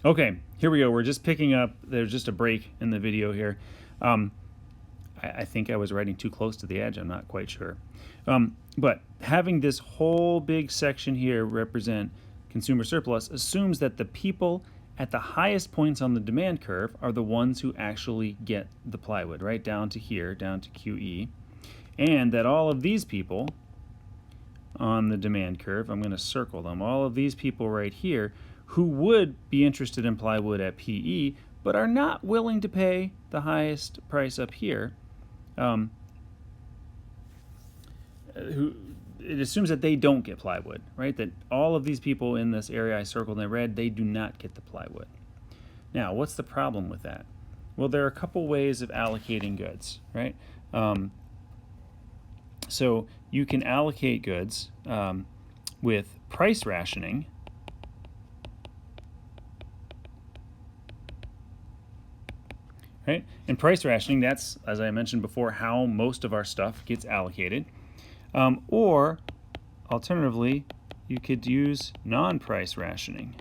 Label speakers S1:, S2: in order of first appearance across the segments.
S1: Okay, here we go. We're just picking up. There's just a break in the video here. Um, I think I was writing too close to the edge. I'm not quite sure. But having this whole big section here represent consumer surplus assumes that the people at the highest points on the demand curve are the ones who actually get the plywood, right down to here, down to QE, and that all of these people on the demand curve, I'm going to circle them, all of these people right here who would be interested in plywood at PE but are not willing to pay the highest price up here, who it assumes that they don't get plywood, right? That all of these people in this area I circled in red, they do not get the plywood. Now, what's the problem with that? Well, there are a couple ways of allocating goods, right? So you can allocate goods with price rationing, right? And price rationing, that's, as I mentioned before, how most of our stuff gets allocated. Or, alternatively, you could use non-price rationing.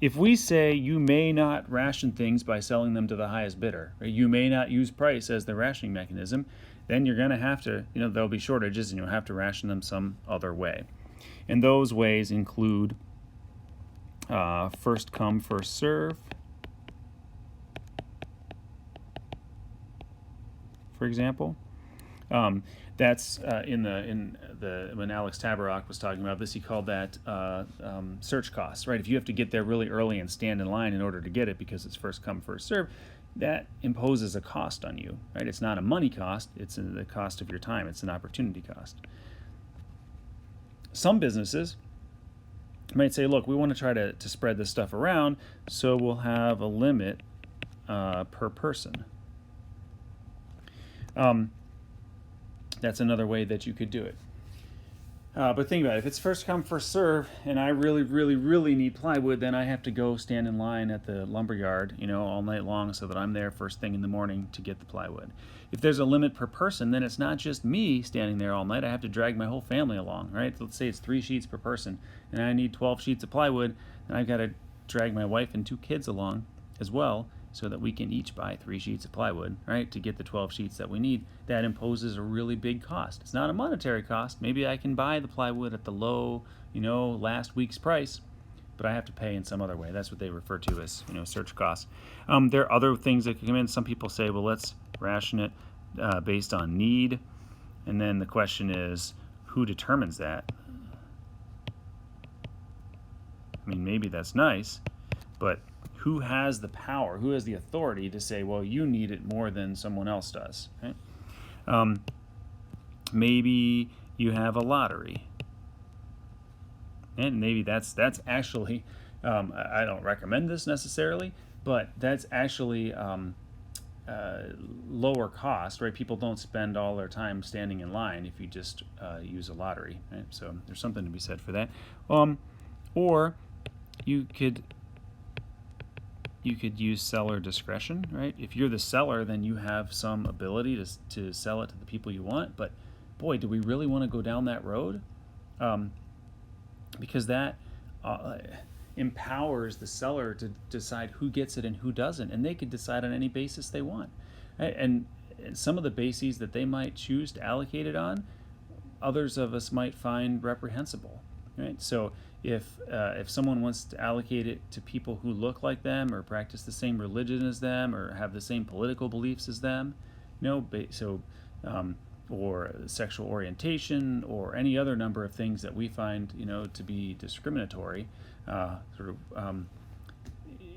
S1: If we say you may not ration things by selling them to the highest bidder, right? You may not use price as the rationing mechanism, then you're going to have to, there'll be shortages and you'll have to ration them some other way. And those ways include first come, first serve, for example. That's when Alex Tabarrok was talking about this, he called that search costs, right? If you have to get there really early and stand in line in order to get it because it's first come, first serve, that imposes a cost on you, right? It's not a money cost, it's the cost of your time, it's an opportunity cost. Some businesses might say, look, we want to try to spread this stuff around, so we'll have a limit per person. That's another way that you could do it. But think about it. If it's first come, first serve, and I really, really, really need plywood, then I have to go stand in line at the lumber yard, all night long so that I'm there first thing in the morning to get the plywood. If there's a limit per person, then it's not just me standing there all night. I have to drag my whole family along, right? Let's say it's 3 sheets per person, and I need 12 sheets of plywood, and I've got to drag my wife and 2 kids along as well, so that we can each buy 3 sheets of plywood, right, to get the 12 sheets that we need. That imposes a really big cost. It's not a monetary cost. Maybe I can buy the plywood at the low, last week's price, but I have to pay in some other way. That's what they refer to as, search costs. There are other things that can come in. Some people say, well, let's ration it based on need, and then the question is, who determines that? I mean, maybe that's nice, but who has the power, who has the authority to say, well, you need it more than someone else does, right? Maybe you have a lottery, and maybe that's actually, I don't recommend this necessarily, but that's actually lower cost, right? People don't spend all their time standing in line if you just use a lottery, right? So there's something to be said for that. Or you could use seller discretion, right? If you're the seller, then you have some ability to sell it to the people you want, but boy, do we really want to go down that road? Because that empowers the seller to decide who gets it and who doesn't, and they could decide on any basis they want. Right? And some of the bases that they might choose to allocate it on, others of us might find reprehensible, right? So if someone wants to allocate it to people who look like them or practice the same religion as them or have the same political beliefs as them, or sexual orientation or any other number of things that we find to be discriminatory,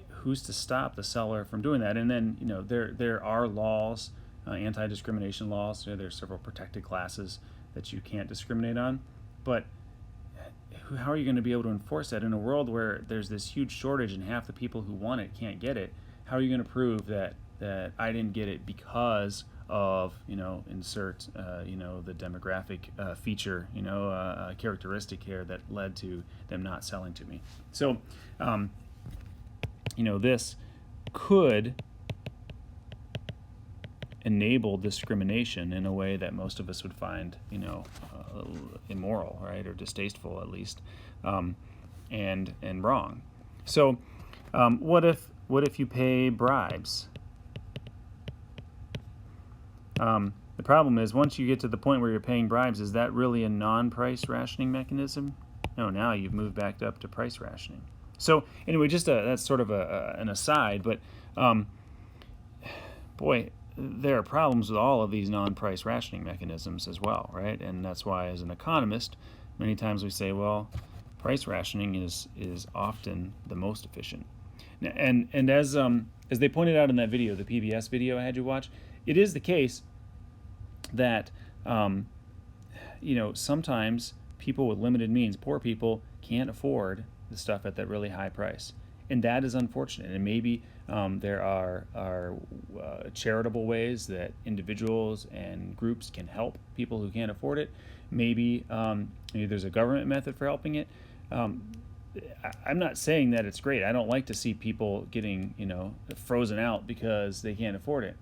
S1: who's to stop the seller from doing that? And then there are laws, anti-discrimination laws. There's several protected classes that you can't discriminate on, but how are you going to be able to enforce that in a world where there's this huge shortage and half the people who want it can't get it? How are you going to prove that I didn't get it because of insert the demographic feature characteristic here that led to them not selling to me? So this could enable discrimination in a way that most of us would find immoral, right, or distasteful at least, and wrong. So what if you pay bribes? The problem is, once you get to the point where you're paying bribes, is that really a non-price rationing mechanism? No, now you've moved back up to price rationing. So anyway, just that's sort of an aside, but boy, there are problems with all of these non-price rationing mechanisms as well, right? And that's why, as an economist, many times we say, well, price rationing is often the most efficient. And as they pointed out in that video, the PBS video I had you watch, it is the case that sometimes people with limited means, poor people, can't afford the stuff at that really high price, and that is unfortunate. And maybe there are charitable ways that individuals and groups can help people who can't afford it. Maybe there's a government method for helping it. I'm not saying that it's great. I don't like to see people getting frozen out because they can't afford it.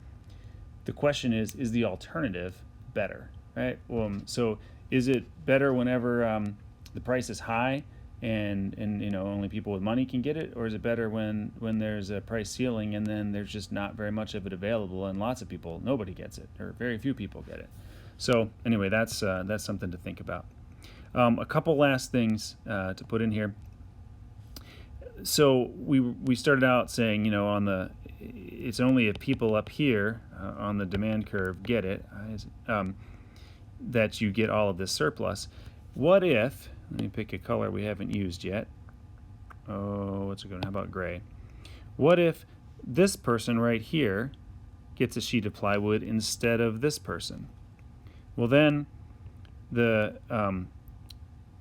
S1: The question is the alternative better, right? So is it better whenever the price is high and only people with money can get it, or is it better when there's a price ceiling and then there's just not very much of it available and lots of people, nobody gets it, or very few people get it? So anyway, that's something to think about. A couple last things to put in here. So we started out saying, it's only if people up here on the demand curve get it, that you get all of this surplus. What if, let me pick a color we haven't used yet. Oh, what's it going to, how about gray? What if this person right here gets a sheet of plywood instead of this person? Well, then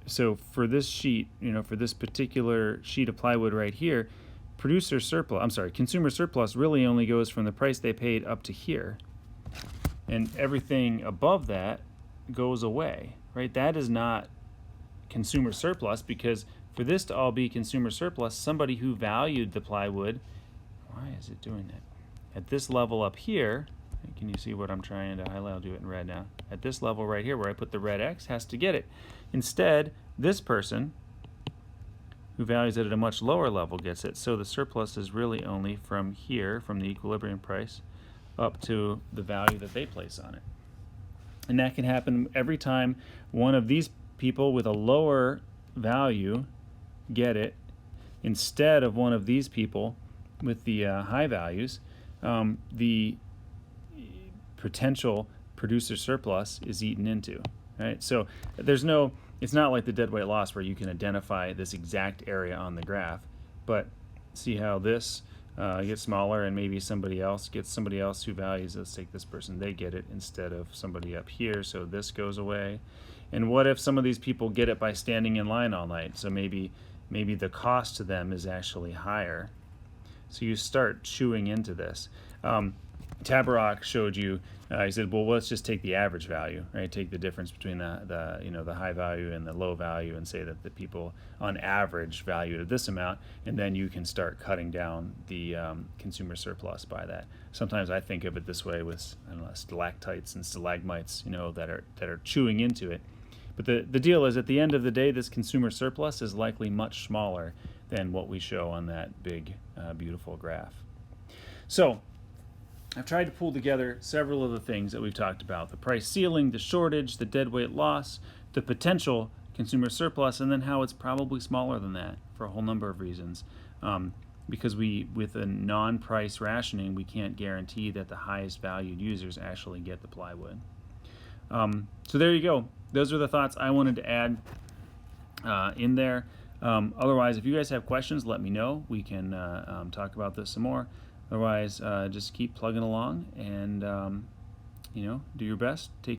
S1: so for this sheet, for this particular sheet of plywood right here, consumer surplus really only goes from the price they paid up to here. And everything above that goes away, right? That is not consumer surplus, because for this to all be consumer surplus, somebody who valued the plywood, why is it doing that? At this level up here, can you see what I'm trying to highlight? I'll do it in red now. At this level right here where I put the red X has to get it. Instead, this person who values it at a much lower level gets it. So the surplus is really only from here, from the equilibrium price, up to the value that they place on it. And that can happen every time one of these people with a lower value get it instead of one of these people with the high values. The potential producer surplus is eaten into, right? So it's not like the deadweight loss where you can identify this exact area on the graph, but see how this gets smaller, and maybe somebody else who values, let's take this person, they get it instead of somebody up here, so this goes away. And what if some of these people get it by standing in line all night? So maybe the cost to them is actually higher. So you start chewing into this. Tabarrok showed you, he said, well, let's just take the average value, right? Take the difference between the high value and the low value, and say that the people on average value at this amount, and then you can start cutting down the consumer surplus by that. Sometimes I think of it this way with, stalactites and stalagmites, that are chewing into it. But the deal is, at the end of the day, this consumer surplus is likely much smaller than what we show on that big, beautiful graph. So I've tried to pull together several of the things that we've talked about: the price ceiling, the shortage, the deadweight loss, the potential consumer surplus, and then how it's probably smaller than that for a whole number of reasons. Because with a non-price rationing, we can't guarantee that the highest valued users actually get the plywood. So there you go. Those are the thoughts I wanted to add in there. Otherwise, if you guys have questions, let me know. We can talk about this some more. Otherwise, just keep plugging along and, do your best. Take